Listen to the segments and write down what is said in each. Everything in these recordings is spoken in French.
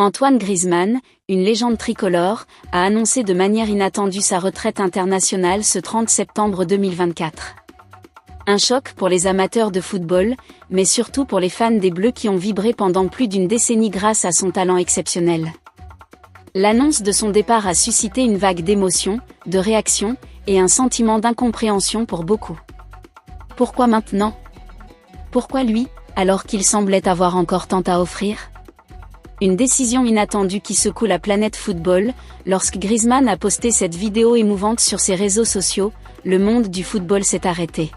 Antoine Griezmann, une légende tricolore, a annoncé de manière inattendue sa retraite internationale ce 30 septembre 2024. Un choc pour les amateurs de football, mais surtout pour les fans des Bleus qui ont vibré pendant plus d'une décennie grâce à son talent exceptionnel. L'annonce de son départ a suscité une vague d'émotions, de réactions, et un sentiment d'incompréhension pour beaucoup. Pourquoi maintenant? Pourquoi lui, alors qu'il semblait avoir encore tant à offrir? Une décision inattendue qui secoue la planète football, lorsque Griezmann a posté cette vidéo émouvante sur ses réseaux sociaux, le monde du football s'est arrêté.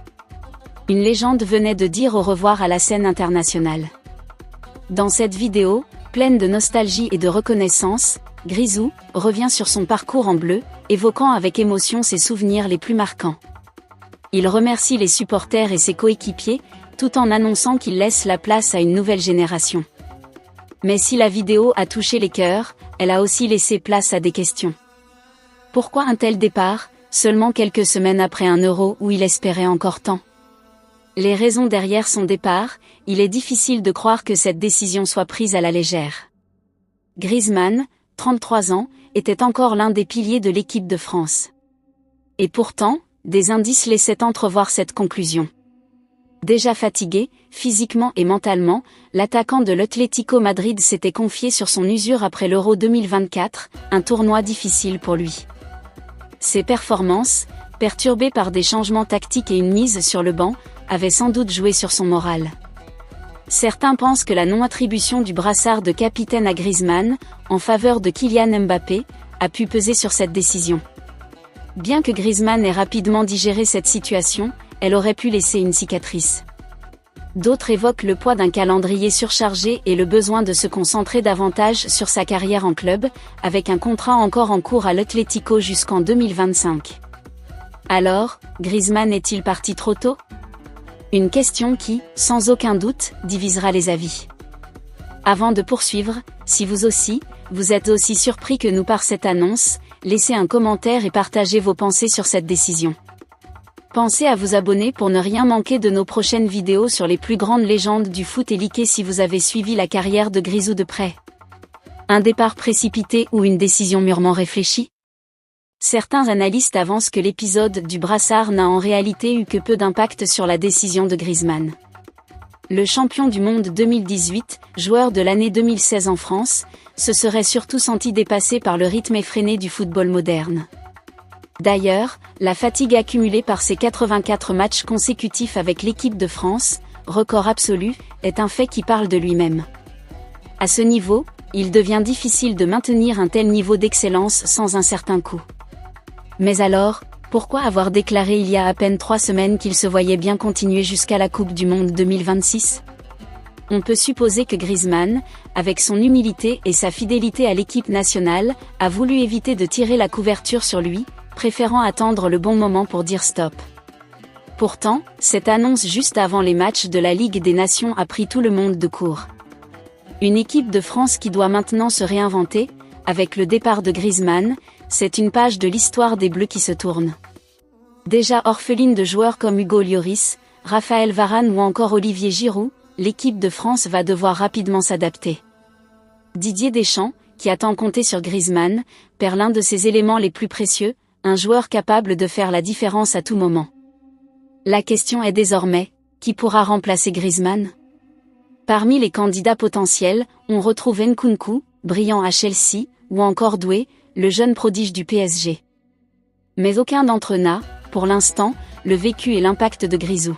Une légende venait de dire au revoir à la scène internationale. Dans cette vidéo, pleine de nostalgie et de reconnaissance, Grisou revient sur son parcours en bleu, évoquant avec émotion ses souvenirs les plus marquants. Il remercie les supporters et ses coéquipiers, tout en annonçant qu'il laisse la place à une nouvelle génération. Mais si la vidéo a touché les cœurs, elle a aussi laissé place à des questions. Pourquoi un tel départ, seulement quelques semaines après un Euro où il espérait encore tant? Les raisons derrière son départ, il est difficile de croire que cette décision soit prise à la légère. Griezmann, 33 ans, était encore l'un des piliers de l'équipe de France. Et pourtant, des indices laissaient entrevoir cette conclusion. Déjà fatigué, physiquement et mentalement, l'attaquant de l'Atlético Madrid s'était confié sur son usure après l'Euro 2024, un tournoi difficile pour lui. Ses performances, perturbées par des changements tactiques et une mise sur le banc, avaient sans doute joué sur son moral. Certains pensent que la non-attribution du brassard de capitaine à Griezmann, en faveur de Kylian Mbappé, a pu peser sur cette décision. Bien que Griezmann ait rapidement digéré cette situation, elle aurait pu laisser une cicatrice. D'autres évoquent le poids d'un calendrier surchargé et le besoin de se concentrer davantage sur sa carrière en club, avec un contrat encore en cours à l'Atlético jusqu'en 2025. Alors, Griezmann est-il parti trop tôt? Une question qui, sans aucun doute, divisera les avis. Avant de poursuivre, si vous aussi, vous êtes aussi surpris que nous par cette annonce, laissez un commentaire et partagez vos pensées sur cette décision. Pensez à vous abonner pour ne rien manquer de nos prochaines vidéos sur les plus grandes légendes du foot et likez si vous avez suivi la carrière de Grisou de près. Un départ précipité ou une décision mûrement réfléchie? Certains analystes avancent que l'épisode du brassard n'a en réalité eu que peu d'impact sur la décision de Griezmann. Le champion du monde 2018, joueur de l'année 2016 en France, se serait surtout senti dépassé par le rythme effréné du football moderne. D'ailleurs, la fatigue accumulée par ses 84 matchs consécutifs avec l'équipe de France, record absolu, est un fait qui parle de lui-même. À ce niveau, il devient difficile de maintenir un tel niveau d'excellence sans un certain coup. Mais alors, pourquoi avoir déclaré il y a à peine 3 semaines qu'il se voyait bien continuer jusqu'à la Coupe du Monde 2026? On peut supposer que Griezmann, avec son humilité et sa fidélité à l'équipe nationale, a voulu éviter de tirer la couverture sur lui, préférant attendre le bon moment pour dire stop. Pourtant, cette annonce juste avant les matchs de la Ligue des Nations a pris tout le monde de court. Une équipe de France qui doit maintenant se réinventer, avec le départ de Griezmann, c'est une page de l'histoire des Bleus qui se tourne. Déjà orpheline de joueurs comme Hugo Lloris, Raphaël Varane ou encore Olivier Giroud, l'équipe de France va devoir rapidement s'adapter. Didier Deschamps, qui a tant compté sur Griezmann, perd l'un de ses éléments les plus précieux, un joueur capable de faire la différence à tout moment. La question est désormais, qui pourra remplacer Griezmann? Parmi les candidats potentiels, on retrouve Nkunku, brillant à Chelsea, ou encore Doué, le jeune prodige du PSG. Mais aucun d'entre eux n'a, pour l'instant, le vécu et l'impact de Grisou.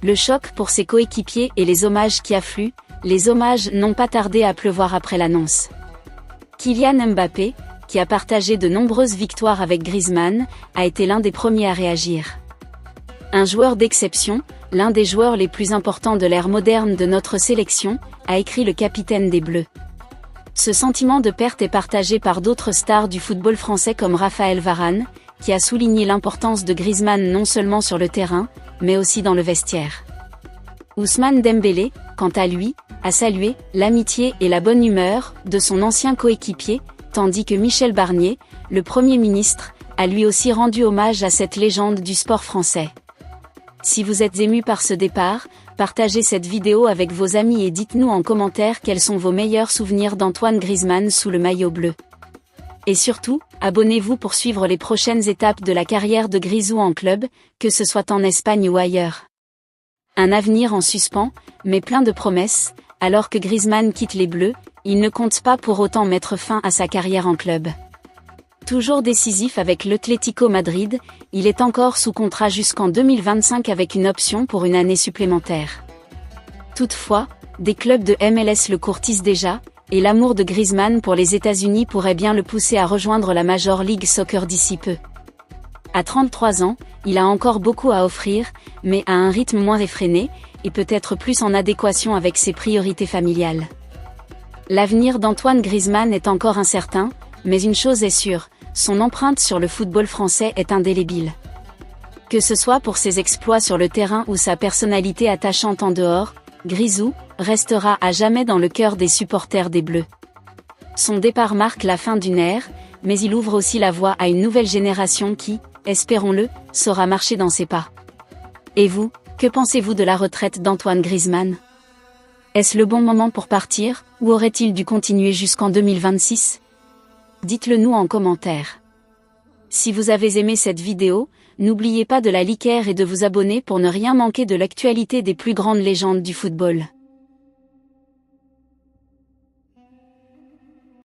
Le choc pour ses coéquipiers et les hommages qui affluent, les hommages n'ont pas tardé à pleuvoir après l'annonce. Kylian Mbappé, qui a partagé de nombreuses victoires avec Griezmann, a été l'un des premiers à réagir. Un joueur d'exception, l'un des joueurs les plus importants de l'ère moderne de notre sélection, a écrit le capitaine des Bleus. Ce sentiment de perte est partagé par d'autres stars du football français comme Raphaël Varane, qui a souligné l'importance de Griezmann non seulement sur le terrain, mais aussi dans le vestiaire. Ousmane Dembélé, quant à lui, a salué l'amitié et la bonne humeur de son ancien coéquipier, tandis que Michel Barnier, le Premier ministre, a lui aussi rendu hommage à cette légende du sport français. Si vous êtes ému par ce départ, Partagez cette vidéo avec vos amis et dites-nous en commentaire quels sont vos meilleurs souvenirs d'Antoine Griezmann sous le maillot bleu. Et surtout, abonnez-vous pour suivre les prochaines étapes de la carrière de Grisou en club, que ce soit en Espagne ou ailleurs. Un avenir en suspens, mais plein de promesses. Alors que Griezmann quitte les Bleus, il ne compte pas pour autant mettre fin à sa carrière en club. Toujours décisif avec l'Atlético Madrid, il est encore sous contrat jusqu'en 2025 avec une option pour une année supplémentaire. Toutefois, des clubs de MLS le courtisent déjà, et l'amour de Griezmann pour les États-Unis pourrait bien le pousser à rejoindre la Major League Soccer d'ici peu. À 33 ans, il a encore beaucoup à offrir, mais à un rythme moins effréné, et peut-être plus en adéquation avec ses priorités familiales. L'avenir d'Antoine Griezmann est encore incertain, mais une chose est sûre, son empreinte sur le football français est indélébile. Que ce soit pour ses exploits sur le terrain ou sa personnalité attachante en dehors, Grisou restera à jamais dans le cœur des supporters des Bleus. Son départ marque la fin d'une ère, mais il ouvre aussi la voie à une nouvelle génération qui, espérons-le, saura marcher dans ses pas. Et vous, que pensez-vous de la retraite d'Antoine Griezmann? Est-ce le bon moment pour partir, ou aurait-il dû continuer jusqu'en 2026? Dites-le nous en commentaire. Si vous avez aimé cette vidéo, n'oubliez pas de la liker et de vous abonner pour ne rien manquer de l'actualité des plus grandes légendes du football.